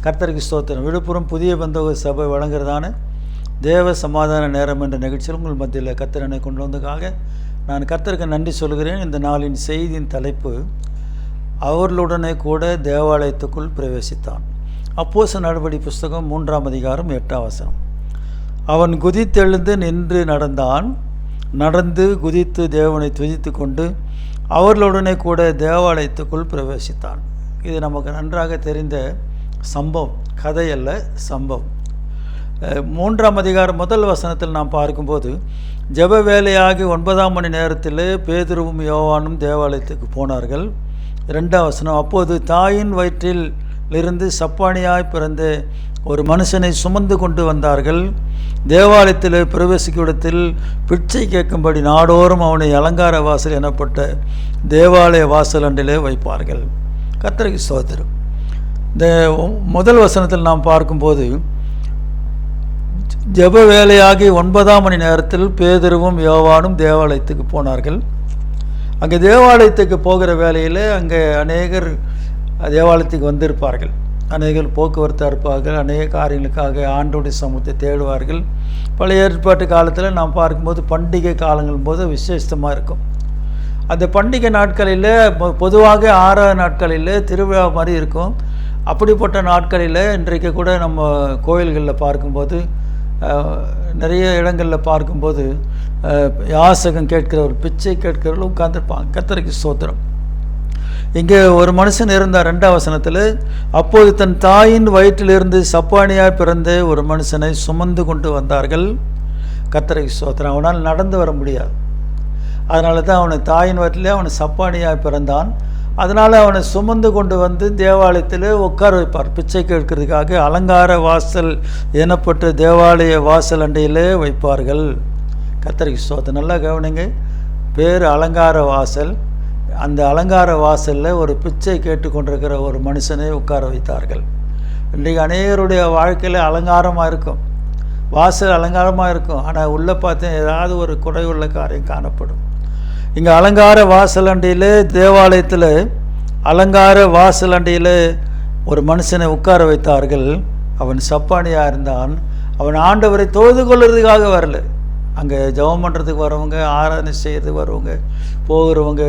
கர்த்தருக்கு ஸ்தோத்திரம். விழுப்புரம் புதிய பந்தோக சபை வழங்குறதான தேவ சமாதான நேரம் என்ற நிகழ்ச்சியில் உங்கள் மத்தியில் கர்த்தரனை கொண்டு வந்ததுக்காக நான் கர்த்தருக்கு நன்றி சொல்கிறேன். இந்த நாளின் செய்தியின் தலைப்பு, அவர்களுடனே கூட தேவாலயத்துக்குள் பிரவேசித்தான். அப்போஸ்தலர் நடபடி புஸ்தகம் 3ஆம் அதிகாரம் 8ஆம் வசனம். அவன் குதித்தெழுந்து நின்று நடந்தான். நடந்து குதித்து தேவனை துதித்து கொண்டு அவர்களுடனே கூட தேவாலயத்துக்குள் பிரவேசித்தான். இது நமக்கு நன்றாக தெரிந்த சம்பவம், கதையல்ல, சம்பவம். 3ஆம் அதிகாரம் 1 வசனத்தில் நாம் பார்க்கும்போது, ஜெப வேலையாகி 9ஆம் மணி நேரத்தில் பேதுருவும் யோவானும் தேவாலயத்துக்கு போனார்கள். 2ஆம் வசனம், அப்போது தாயின் வயிற்றில் இருந்து சப்பானியாய் பிறந்த ஒரு மனுஷனை சுமந்து கொண்டு வந்தார்கள். தேவாலயத்தில் பிரவேசிக்கும் இடத்தில் பிச்சை கேட்கும்படி நாடோறும் அவனை அலங்கார வாசல் எனப்பட்ட தேவாலய வாசல் அண்டிலே வைப்பார்கள். கர்த்தருக்கு ஸ்தோத்திரம். இந்த 1 வசனத்தில் நாம் பார்க்கும்போது, ஜெப வேலையாகி 9ஆம் மணி நேரத்தில் பேதுருவும் யோவானும் தேவாலயத்துக்கு போனார்கள். அங்கே தேவாலயத்துக்கு போகிற வேலையில் அங்கே அநேகர் தேவாலயத்துக்கு வந்திருப்பார்கள். அநேகர் போக்குவரத்தாக இருப்பார்கள். அநேக காரியங்களுக்காக ஆண்டோடைய சமூகத்தை தேடுவார்கள். பழைய ஏற்பாட்டு காலத்தில் நாம் பார்க்கும்போது பண்டிகை காலங்கள் போது விசேஷமாக இருக்கும். அந்த பண்டிகை நாட்களில் பொதுவாக 6 நாட்களில் திருவிழா மாதிரி இருக்கும். அப்படிப்பட்ட நாட்களில் இன்றைக்கு கூட நம்ம கோயில்களில் பார்க்கும்போது, நிறைய இடங்களில் பார்க்கும்போது யாசகம் கேட்கிறவர், பிச்சை கேட்கிறவர்கள் உட்கார்ந்துருப்பாங்க. கர்த்தருக்கு ஸ்தோத்திரம். இங்கே ஒரு மனுஷன் இருந்தார். 2ஆம் வசனத்தில், அப்போது தன் தாயின் வயிற்றிலிருந்து சப்பானியாய் பிறந்த ஒரு மனுஷனை சுமந்து கொண்டு வந்தார்கள். கர்த்தருக்கு ஸ்தோத்திரம். அவனால் நடந்து வர முடியாது. அதனால தான் அவனை தாயின் வயிற்றிலே அவனை சப்பானியாய் பிறந்தான். அதனால் அவனை சுமந்து கொண்டு வந்து தேவாலயத்தில் உட்கார வைப்பார். பிச்சை கேட்கறதுக்காக அலங்கார வாசல் எனப்பட்ட தேவாலய வாசல் அண்டையிலே வைப்பார்கள். கர்த்தருக்கு ஸ்தோத்திரம். நல்லா கவனிங்க, பேர் அலங்கார வாசல். அந்த அலங்கார வாசலில் ஒரு பிச்சை கேட்டுக்கொண்டிருக்கிற ஒரு மனுஷனை உட்கார வைத்தார்கள். இன்றைக்கு அநேகருடைய வாழ்க்கையில் அலங்காரமாக இருக்கும், வாசல் அலங்காரமாக இருக்கும், ஆனால் உள்ளே பார்த்தா ஏதாவது ஒரு குறைவுள்ள காரியம் காணப்படும். இங்கே அலங்கார வாசல் அண்டையில், தேவாலயத்தில் அலங்கார வாசல் அண்டையில் ஒரு மனுஷனை உட்கார வைத்தார்கள். அவன் சப்பானியாக இருந்தான். அவன் ஆண்டவரை தொழுது கொள்வதற்காக வரல. அங்கே ஜெபம் பண்ணுறதுக்கு வரவங்க, ஆராதனை செய்கிறதுக்கு வரவங்க, போகிறவங்க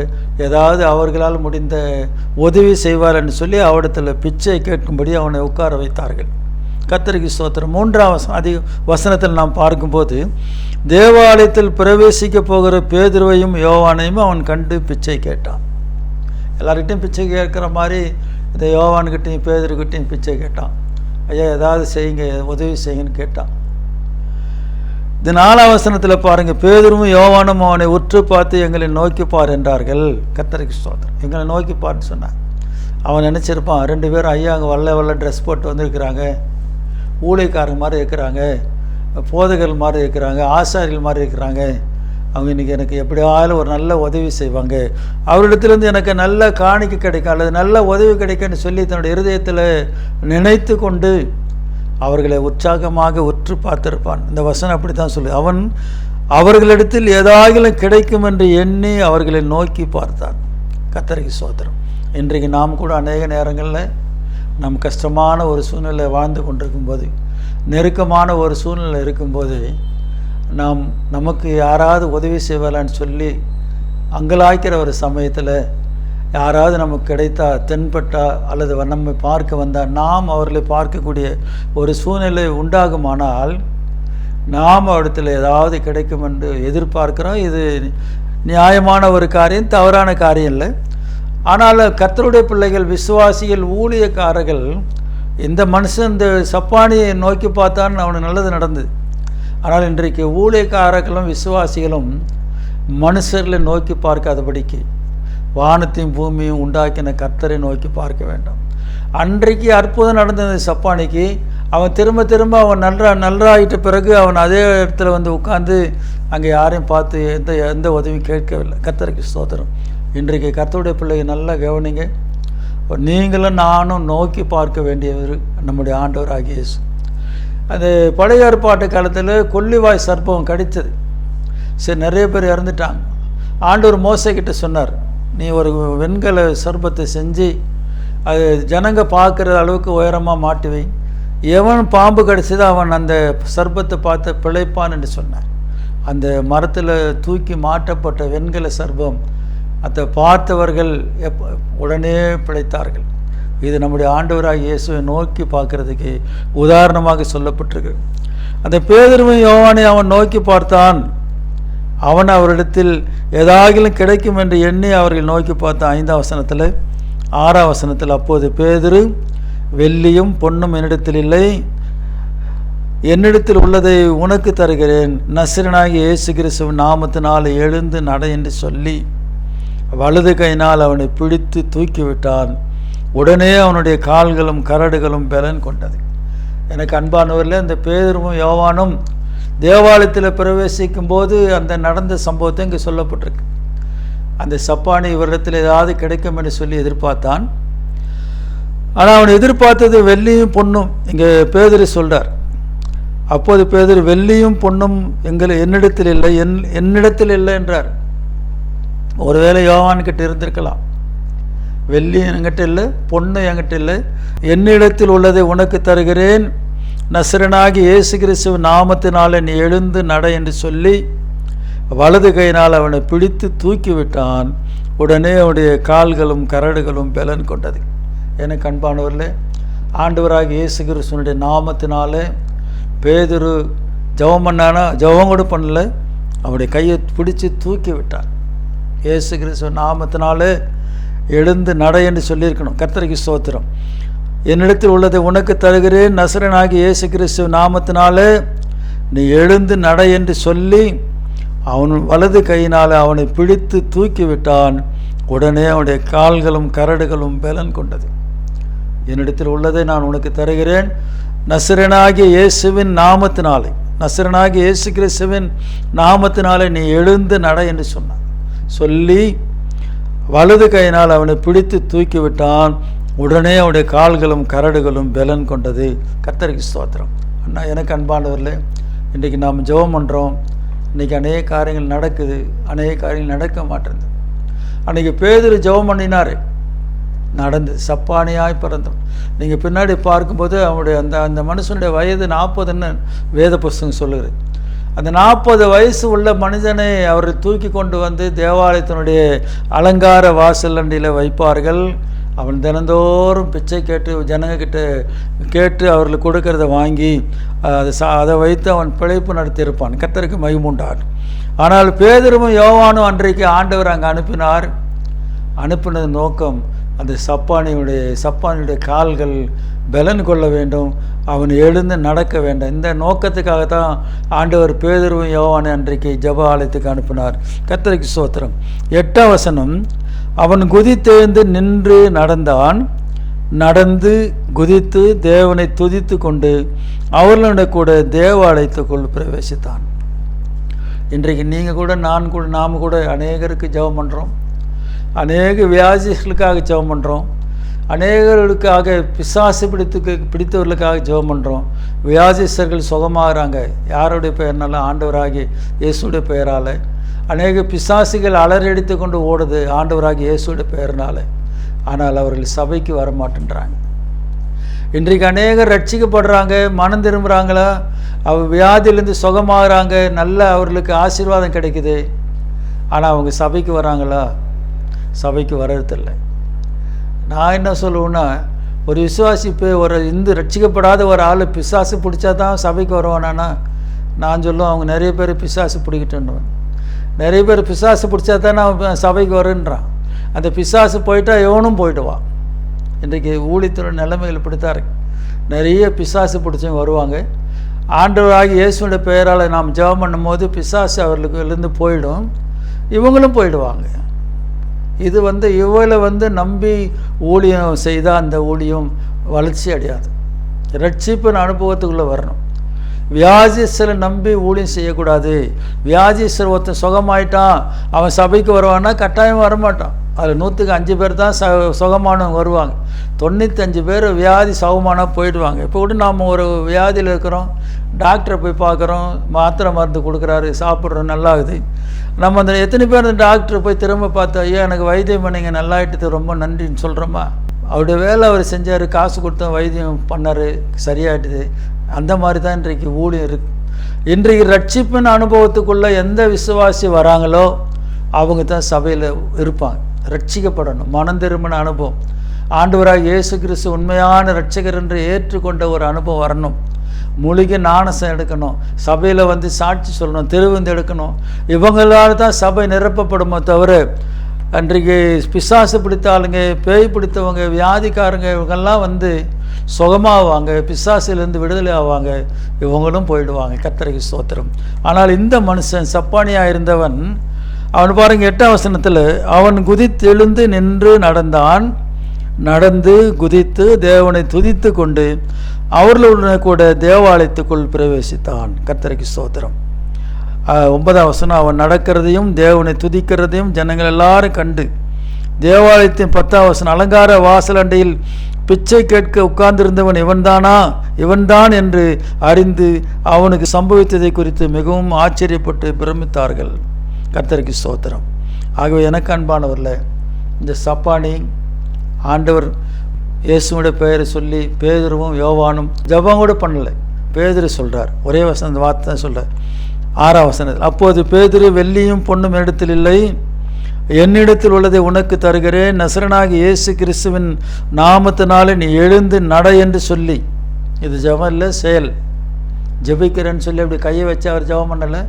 ஏதாவது அவர்களால் முடிந்த உதவி செய்வார்ன்னு சொல்லி அவரிடத்தில் பிச்சை கேட்கும்படி அவனை உட்கார வைத்தார்கள். கர்த்தருக்கு ஸ்தோத்திரம். 3ஆம் வசனத்தில் நாம் பார்க்கும்போது, தேவாலயத்தில் பிரவேசிக்க போகிற பேதுருவையும் யோவானையும் அவன் கண்டு பிச்சை கேட்டான். எல்லார்கிட்டையும் பிச்சை கேட்குற மாதிரி இந்த யோவான்கிட்டையும் பேதுருக்கிட்டையும் பிச்சை கேட்டான். ஐயா ஏதாவது செய்யுங்க, உதவி செய்யுங்கன்னு கேட்டான். இந்த 4ஆம் வசனத்தில் பாருங்கள், பேதுருவும் யோவானும் அவனை உற்று பார்த்து எங்களை நோக்கி பார் என்றார்கள். கர்த்தருக்கு ஸ்தோத்திரம். எங்களை நோக்கி பார்ன்னு சொன்னான். அவன் நினச்சிருப்பான், 2 பேரும் ஐயா அங்கே வெள்ளை ட்ரெஸ் போட்டு வந்திருக்கிறாங்க, ஊழியக்காரங்க மாதிரி இருக்கிறாங்க, போதகர்கள் மாதிரி இருக்கிறாங்க, ஆசாரிகள் மாதிரி இருக்கிறாங்க, அவங்க இன்றைக்கி எனக்கு எப்படியாவது ஒரு நல்ல உதவி செய்வாங்க, அவரிடத்துலேருந்து எனக்கு நல்ல காணிக்கை கிடைக்கும் அல்லது நல்ல உதவி கிடைக்குன்னு சொல்லி தன்னுடைய இருதயத்தில் நினைத்து கொண்டு அவர்களை உற்சாகமாக உற்று பார்த்திருப்பான். இந்த வசனம் அப்படி தான் சொல்லு. அவன் அவர்களிடத்தில் ஏதாகிலும் கிடைக்கும் என்று எண்ணி அவர்களை நோக்கி பார்த்தான். கர்த்தருக்கு ஸ்தோத்திரம். இன்றைக்கு நாம் கூட அநேக நேரங்களில் நம் கஷ்டமான ஒரு சூழ்நிலை வாழ்ந்து கொண்டிருக்கும்போது, நெருக்கமான ஒரு சூழ்நிலை இருக்கும்போது, நமக்கு யாராவது உதவி செய்வாளான்னு சொல்லி அங்கலாய்க்கிற ஒரு சமயத்தில் யாராவது நமக்கு கிடைத்தா, தென்பட்டா அல்லது நம்மை பார்க்க வந்தால், நாம் அவர்களை பார்க்கக்கூடிய ஒரு சூழ்நிலை உண்டாகுமானால் நாம் அவரிடத்தில் ஏதாவது கிடைக்கும் என்று எதிர்பார்க்கிறோம். இது நியாயமான ஒரு காரியம், தவறான காரியம் இல்லை. ஆனால் கர்த்தருடைய பிள்ளைகள், விசுவாசிகள், ஊழியக்காரர்கள், இந்த மனுஷன் இந்த சப்பானியை நோக்கி பார்த்தான்னு அவனுக்கு நல்லது நடந்தது. ஆனால் இன்றைக்கு ஊழியக்காரர்களும் விசுவாசிகளும் மனுஷர்களை நோக்கி பார்க்காதபடிக்கு வானத்தையும் பூமியும் உண்டாக்கின கர்த்தரை நோக்கி பார்க்க வேண்டும். அன்றைக்கு அற்புதம் நடந்தது சப்பானிக்கு. அவன் திரும்ப அவன் நன்றாயிட்ட பிறகு அவன் அதே இடத்துல வந்து உட்கார்ந்து அங்கே யாரையும் பார்த்து எந்த உதவியும் கேட்கவில்லை. கர்த்தருக்கு ஸ்தோத்திரம். இன்றைக்கு கர்த்தருடைய பிள்ளைகள் நல்லா கவனிங்க. நீங்களும் நானும் நோக்கி பார்க்க வேண்டியவர் நம்முடைய ஆண்டவர் ஆகிய இயேசு. அது பழைய ஏற்பாட்டு காலத்தில் கொள்ளிவாய் சர்ப்பம் கடித்தது. சரி, நிறைய பேர் இறந்துட்டாங்க. ஆண்டவர் மோசே கிட்ட சொன்னார், நீ ஒரு வெண்கல சர்ப்பத்தை செஞ்சு அது ஜனங்க பார்க்குற அளவுக்கு உயரமாக மாட்டி வை. எவன் பாம்பு கடிச்சதோ அவன் அந்த சர்ப்பத்தை பார்த்து பிழைப்பான் என்று சொன்னார். அந்த மரத்தில் தூக்கி மாட்டப்பட்ட வெண்கல சர்ப்பம் அதை பார்த்தவர்கள் உடனே பிழைத்தார்கள். இது நம்முடைய ஆண்டவராக இயேசுவை நோக்கி பார்க்கறதுக்கு உதாரணமாக சொல்லப்பட்டிருக்கு. அந்த பேதுருவும் யோவானை அவன் நோக்கி பார்த்தான். அவன் அவரிடத்தில் ஏதாகிலும் கிடைக்கும் என்று எண்ணி அவர்கள் நோக்கி பார்த்தான். 5ஆம் வசனத்தில் 6ஆம் வசனத்தில், அப்போது பேதுரு, வெள்ளியும் பொன்னும் என்னிடத்தில் இல்லை, என்னிடத்தில் உள்ளதை உனக்கு தருகிறேன், நசரேயனாகிய இயேசு கிறிஸ்துவின் நாமத்தினால் எழுந்து நட என்று சொல்லி வலது கையினால் அவனை பிடித்து தூக்கிவிட்டான். உடனே அவனுடைய கால்களும் கரடுகளும் பலன் கொண்டது. எனக்கு அன்பானவரில் இந்த பேதுருவும் யோவானும் தேவாலயத்தில் பிரவேசிக்கும் போது அந்த நடந்த சம்பவத்தை இங்கே சொல்லப்பட்டிருக்கு. அந்த சப்பானி இவரிடத்தில் ஏதாவது கிடைக்கும் என்று சொல்லி எதிர்பார்த்தான். ஆனால் அவன் எதிர்பார்த்தது வெள்ளியும் பொன்னும். இங்கே பேதுரு சொல்கிறார். அப்போது பேதுரு, வெள்ளியும் பொன்னும் என்னிடத்தில் இல்லை, என்னிடத்தில் இல்லை என்றார். ஒருவேளை யோவான்கிட்ட இருந்திருக்கலாம். வெள்ளி என்கிட்ட இல்லை, பொண்ணு என்கிட்ட இல்லை, என்னிடத்தில் உள்ளதை உனக்கு தருகிறேன், நசரேயனாகிய இயேசு கிறிஸ்துவின் நாமத்தினால் நீ எழுந்து நட என்று சொல்லி வலது கையினால் அவனை பிடித்து தூக்கிவிட்டான். உடனே அவனுடைய கால்களும் கரடுகளும் பலன் கொண்டது. எனக்கு அன்பானவர்களே, ஆண்டவராகிய இயேசு கிறிஸ்துவனுடைய நாமத்தினாலே பேதுரு ஜெபம் பண்ணானா, ஜெபம் கூட பண்ணல, அவனுடைய கையை பிடிச்சி தூக்கி விட்டான். இயேசு கிறிஸ்துவ நாமத்தினாலே எழுந்து நட என்று சொல்லியிருக்கணும். கர்த்தருக்கு ஸ்தோத்திரம். என்னிடத்தில் உள்ளதை உனக்கு தருகிறேன், நசரேயனாகிய இயேசு கிறிஸ்துவ நாமத்தினாலே நீ எழுந்து நட என்று சொல்லி அவன் வலது கையினால் அவனை பிடித்து தூக்கிவிட்டான். உடனே அவனுடைய கால்களும் கரடுகளும் பலன் கொண்டது. என்னிடத்தில் உள்ளதை நான் உனக்கு தருகிறேன், நசரேயனாகிய இயேசுவின் நாமத்தினாலே, நசரேயனாகிய இயேசு கிறிஸ்துவின் நாமத்தினாலே நீ எழுந்து நட என்று சொன்னான். சொல்லி வலது கையினால் அவனை பிடித்து தூக்கிவிட்டான். உடனே அவனுடைய கால்களும் கரடுகளும் பலன் கொண்டது. கர்த்தருக்கு ஸ்தோத்திரம். அண்ணா, எனக்கு அன்பானவர்களே, இன்றைக்கி நாம் ஜெபம் பண்ணுறோம். இன்றைக்கி அநேக காரியங்கள் நடக்குது, அநேக காரியங்கள் நடக்க மாட்டேங்குது. அன்றைக்கி பேதுரு ஜெபம் பண்ணினார், நடந்தது, சப்பானியாய் பிறந்தோம். நீங்கள் பின்னாடி பார்க்கும்போது அவனுடைய அந்த மனுஷனுடைய வயது 40ன்னு வேத புஸ்தகம் சொல்லுகிறது. அந்த 40 வயசு உள்ள மனிதனை அவர் தூக்கி கொண்டு வந்து தேவாலயத்தினுடைய அலங்கார வாசல் அண்டியில் வைப்பார்கள். அவன் தினந்தோறும் பிச்சை கேட்டு ஜனங்கக்கிட்ட கேட்டு அவர்களுக்கு கொடுக்கறத வாங்கி அதை வைத்து அவன் பிழைப்பு நடத்தியிருப்பான். கர்த்தருக்கு மகிமை உண்டாகும். ஆனால் பேதுருவும் யோவானும் அன்றைக்கு ஆண்டவர் அங்கே அனுப்பினார். அனுப்பினது நோக்கம் அந்த சப்பானியுடைய கால்கள் பலன் கொள்ள வேண்டும், அவன் எழுந்து நடக்க வேண்டும். இந்த நோக்கத்துக்காகத்தான் ஆண்டவர் பேதுருவும் யோவானை அன்றைக்கு ஜெப ஆலயத்துக்கு அனுப்பினார். கர்த்தருக்கு ஸ்தோத்திரம். 8ஆம் வசனம், அவன் குதித்தெழுந்து நின்று நடந்தான், நடந்து குதித்து தேவனை துதித்து கொண்டு அவர்களுடைய கூட தேவாலயத்துக்குள் பிரவேசித்தான். இன்றைக்கு நீங்கள் கூட நாம் கூட அநேகருக்கு ஜெபம் பண்ணுறோம், அநேக வியாதிகளுக்காக ஜெபம் பண்ணுறோம், அநேகர்களுக்காக பிசாசு பிடித்தவர்களுக்காக ஜெபம் பண்ணுறோம். வியாதிஸ்தர்கள் சுகமாகறாங்க. யாருடைய பெயர்னால? ஆண்டவராகிய இயேசுடைய பெயரால். அநேக பிசாசுகள் அலறடித்து கொண்டு ஓடுது ஆண்டவராகிய இயேசுடைய பெயர்னால. ஆனால் அவர்கள் சபைக்கு வர மாட்டேன்றாங்க. இன்றைக்கு அநேகர் ரட்சிக்கப்படுறாங்க, மனம் திரும்புகிறாங்களா, அவர் வியாதியிலேருந்து சுகமாகறாங்க, நல்ல அவர்களுக்கு ஆசீர்வாதம் கிடைக்குது. ஆனால் அவங்க சபைக்கு வராங்களா? சபைக்கு வர்றதில்லை. நான் என்ன சொல்லுவேன்னா, ஒரு விசுவாசி ஒரு ரட்சிக்கப்படாத ஒரு ஆள் பிசாசு பிடிச்சா தான் சபைக்கு வருவானா? நான் சொல்லுவேன், அவங்க நிறைய பேர் பிசாசு பிடிக்கிட்டுன்னுவேன். நிறைய பேர் பிசாசு பிடிச்சா தான் நான் சபைக்கு வருன்றான். அந்த பிசாசு போயிட்டா எவனும் போயிடுவான். இன்றைக்கு ஊழியத்தோட நிலைமைகள் இப்படித்தான் இருக்கு. நிறைய பிசாசு பிடிச்சவங்க வருவாங்க. ஆண்டவராகிய இயேசுடைய பெயரால் நாம் ஜெபம் பண்ணும்போது பிசாசு அவர்களுக்கு போயிடும், இவங்களும் போயிடுவாங்க. இது இவளை நம்பி ஊழியம் செய்தால் அந்த ஊழியம் வளர்ச்சி அடையாது. ரட்சிப்பின் அனுபவத்துக்குள்ளே வரணும். வியாதிஸ்தரை நம்பி ஊழியம் செய்யக்கூடாது. வியாதிஸ்தர் ஒருத்தன் சுகமாயிட்டான், அவன் சபைக்கு வருவான்னா கட்டாயம் வரமாட்டான். அதில் 100க்கு 5 பேர் தான் சுகமானவங்க வருவாங்க. 95 பேர் வியாதி சுகமானால் போயிடுவாங்க. இப்போ கூட நாம் ஒரு வியாதியில் இருக்கிறோம், டாக்டரை போய் பார்க்குறோம், மாத்திரை மருந்து கொடுக்குறாரு, சாப்பிட்றோம், நல்லாகுது. நம்ம அந்த எத்தனை பேர் அந்த டாக்டரை போய் திரும்ப பார்த்தா, ஐயா எனக்கு வைத்தியம் பண்ணிங்க நல்லாயிட்டது ரொம்ப நன்றின்னு சொல்கிறோமா? அவருடைய வேலை அவர் செஞ்சார், காசு கொடுத்த வைத்தியம் பண்ணார், சரியாயிட்டுது. அந்த மாதிரி தான் இன்றைக்கு ஊழியம் இருக்கு. இன்றைக்கு ரட்சிப்பின் அனுபவத்துக்குள்ளே எந்த விசுவாசி வராங்களோ அவங்க தான் சபையில் இருப்பாங்க. ரட்சிக்கப்படணும், மனம் திரும்பின அனுபவம், ஆண்டவராக இயேசு கிறிஸ்து உண்மையான ரட்சகர் என்று ஏற்றுக்கொண்ட ஒரு அனுபவம் வரணும். மூலிகை ஞானசம் எடுக்கணும், சபையில் வந்து சாட்சி சொல்லணும், திருவிந்து எடுக்கணும். இவங்களால் தான் சபை நிரப்பப்படுமோ தவிர அன்றைக்கு பிசாசு பிடித்த ஆளுங்க, பேய் பிடித்தவங்க, வியாதிக்காரங்க இவங்கெல்லாம் வந்து சுகமாகுவாங்க, பிசாசிலேருந்து விடுதலை ஆவாங்க, இவங்களும் போயிடுவாங்க. கர்த்தருக்கு ஸ்தோத்திரம். ஆனால் இந்த மனுஷன் சப்பானியாக இருந்தவன், அவன் பாருங்க 8ஆம் வசனத்தில், அவன் குதித்தெழுந்து நின்று நடந்தான், நடந்து குதித்து தேவனை துதித்து கொண்டு அவர்களுடன் கூட தேவாலயத்துக்குள் பிரவேசித்தான். கர்த்தருக்கு ஸ்தோத்திரம். 9ஆம் வசனம், அவன் நடக்கிறதையும் தேவனை துதிக்கிறதையும் ஜனங்கள் எல்லாரும் கண்டு தேவாலயத்தின் 10ஆம் வசனம், அலங்கார வாசல் அண்டையில் பிச்சை கேட்க உட்கார்ந்திருந்தவன் இவன்தான் என்று அறிந்து அவனுக்கு சம்பவித்ததை குறித்து மிகவும் ஆச்சரியப்பட்டு பிரமித்தார்கள். கர்த்தருக்கு ஸ்தோத்திரம். ஆகவே எனக்கு அன்பானவர்ல, இந்த சப்பானி ஆண்டவர் இயேசுவோட பெயரை சொல்லி பேதுருவும் யோவானும் ஜெபம் கூட பண்ணலை. பேதுரு சொல்கிறார், ஒரே வசனம் அந்த வார்த்தை தான் சொல்கிறார். 6ஆம் வசனத்தில், அப்போது பேதுரு, வெள்ளியும் பொன்னும் இடத்தில் இல்லை, என்னிடத்தில் உள்ளதை உனக்கு தருகிறேன், நசரனாகி இயேசு கிறிஸ்துவின் நாமத்தினாலே நீ எழுந்து நட என்று சொல்லி. இது ஜெபம் இல்லை, செயல். ஜெபிக்கிறேன்னு சொல்லி அப்படி கையை வச்சு அவர் ஜெபம் பண்ணலை.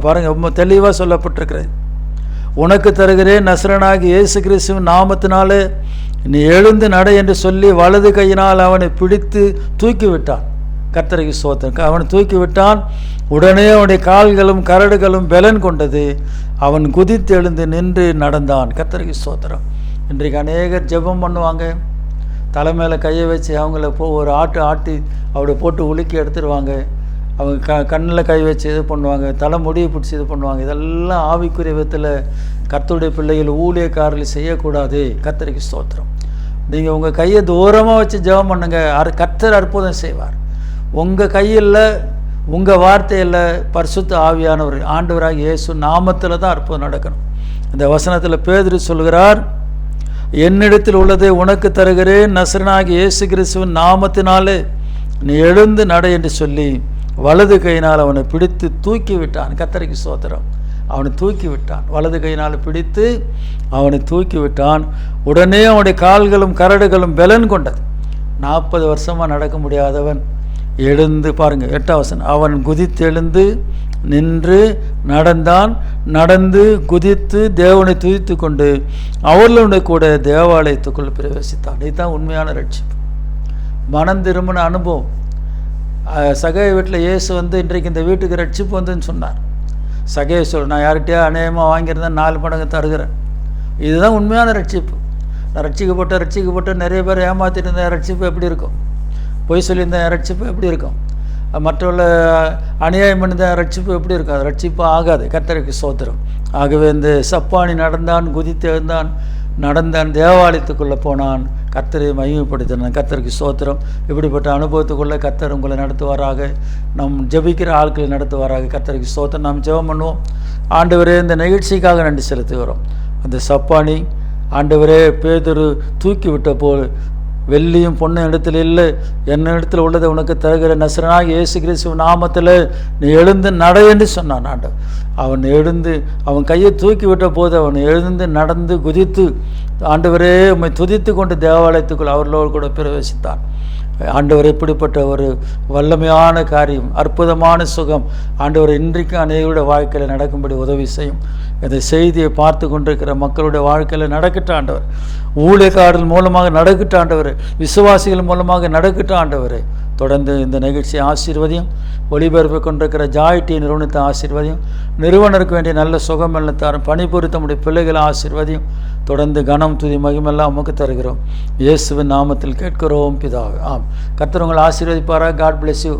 பாருங்கள், ரொம்ப தெளிவாக சொல்லப்பட்டிருக்கிறது. உனக்கு தருகிறேன், நசரனாகி இயேசு கிறிஸ்துவின் நாமத்தினாலே நீ எழுந்து நட என்று சொல்லி வலது கையினால் அவனை பிடித்து தூக்கிவிட்டான். கர்த்தருக்கு ஸ்தோத்திரம். அவனை தூக்கிவிட்டான். உடனே அவனுடைய கால்களும் கரடுகளும் பலன் கொண்டது. அவன் குதித்து எழுந்து நின்று நடந்தான். கர்த்தருக்கு ஸ்தோத்திரம். இன்றைக்கு அநேகர் ஜெபம் பண்ணுவாங்க, தலைமையில கையை வச்சு அவங்கள ஒரு ஆட்டி அவரை போட்டு உலுக்கி எடுத்துருவாங்க. அவங்க கண்ணில் கை வச்சு இது பண்ணுவாங்க, தலைமுடியை பிடிச்சி இது பண்ணுவாங்க. இதெல்லாம் ஆவிக்குரிய விதத்தில் கர்த்தருடைய பிள்ளைகள் ஊழியக்காரர்கள் செய்யக்கூடாது. கர்த்தருக்கு ஸ்தோத்திரம். நீங்கள் உங்கள் கையை தூரமாக வச்சு ஜெபம் பண்ணுங்க, கர்த்தர் அற்புதம் செய்வார். உங்கள் கையில், உங்கள் வார்த்தையில் பரிசுத்த ஆவியானவர் ஆண்டவராக இயேசு நாமத்தில் தான் அற்புதம் நடக்கணும். இந்த வசனத்தில் பேதுரு சொல்கிறார், என்னிடத்தில் உள்ளதை உனக்கு தருகிறேன், நசரனாகி இயேசு கிறிஸ்துவின் நாமத்தினாலே நீ எழுந்து நட என்று சொல்லி வலது கையினால் அவனை பிடித்து தூக்கி விட்டான். கர்த்தருக்கு ஸ்தோத்திரம். அவனை தூக்கி விட்டான், வலது கையினால் பிடித்து அவனை தூக்கி விட்டான். உடனே அவனுடைய கால்களும் கரடுகளும் பலன் கொண்டது. 40 வருஷமாக நடக்க முடியாதவன் எழுந்து, பாருங்க 8ஆம் வசனம், அவன் குதித்து எழுந்து நின்று நடந்தான், நடந்து குதித்து தேவனை துதித்து கொண்டு அவர்களுடைய கூட தேவாலயத்துக்குள் பிரவேசித்தான். இதுதான் உண்மையான ரட்சிப்பு, மனம் திரும்பின அனுபவம். சகேயு வீட்டில் இயேசு வந்து இன்றைக்கு இந்த வீட்டுக்கு ரட்சிப்பு வந்துன்னு சொன்னார். சகேயு நான் யார்கிட்டயா அநேகமாக வாங்கியிருந்தேன், 4 மடங்கு தருகிறேன். இதுதான் உண்மையான ரட்சிப்பு. நான் ரட்சிக்கப்பட்ட நிறைய பேர் ஏமாற்றிட்டு இருந்தேன், ரட்சிப்பு எப்படி இருக்கும்? பொய் சொல்லியிருந்தேன், ரட்சிப்பு எப்படி இருக்கும்? மற்றவர்கள அநியாயம் பண்ணியிருந்தேன், ரட்சிப்பு எப்படி இருக்கும்? அது ரட்சிப்பு ஆகாது. கர்த்தருக்கு ஸ்தோத்திரம். ஆகவே இந்த சப்பானி நடந்தான், குதித்து எழுந்தான், நடந்தான், தேவாலயத்துக்குள்ளே போனான், கர்த்தரை மகிமைப்படுத்தினான். கர்த்தருக்கு ஸ்தோத்திரம். இப்படிப்பட்ட அனுபவத்துக்குள்ளே கர்த்தர் உங்களை நடத்துவாராக. நம் ஜெபிக்கிற ஆட்களை நடத்துவாராக. கர்த்தருக்கு ஸ்தோத்திரம். நாம் ஜெபம் பண்ணுவோம். ஆண்டவரே, இந்த நிகழ்ச்சிக்காக நன்றி செலுத்துகிறோம். அந்த சப்பானி ஆண்டவரே, பேதுரு தூக்கி விட்ட போல் வெள்ளியும் பொண்ணும் இடத்துல இல்லை, என்னிடத்தில் உள்ளதை உனக்கு தருகிற நசரனாகிய இயேசு கிறிஸ்து நாமத்தில் நீ எழுந்து நட என்று சொன்னான். ஆண்டவர் அவன் எழுந்து, அவன் கையை தூக்கி விட்ட போது அவன் எழுந்து நடந்து குதித்து ஆண்டவரே உம்மை துதித்து கொண்டு தேவாலயத்துக்குள் அவர்களோடு கூட பிரவேசித்தான். ஆண்டவர் எப்படிப்பட்ட ஒரு வல்லமையான காரியம், அற்புதமான சுகம் ஆண்டவர் இன்றைக்கு அநேகருடைய வாழ்க்கையில் நடக்கும்படி உதவி செய்யும். இந்த செய்தியை பார்த்து கொண்டிருக்கிற மக்களுடைய வாழ்க்கையில் நடக்கட்ட ஆண்டவர், ஊழியக்காரர்கள் மூலமாக நடக்கட்ட ஆண்டவர், விசுவாசிகள் மூலமாக நடக்கட்ட ஆண்டவர். தொடர்ந்து இந்த நிகழ்ச்சியை ஆசீர்வதியும். ஒளிபரப்பு கொண்டிருக்கிற ஜாய் டி நிறுவனத்தை ஆசீர்வதியும். நிறுவனருக்கு வேண்டிய நல்ல சுகம் எல்லத்தாரும் பணிபுரித்த நம்முடைய பிள்ளைகளை ஆசீர்வதியும். தொடர்ந்து கனம் துதி மகிமெல்லாம் உமக்கு தருகிறோம். இயேசுவின் நாமத்தில் கேட்கிறோம் பிதாவே, ஆம். கர்த்தர் உங்களை ஆசீர்வதிப்பாராக. God bless you.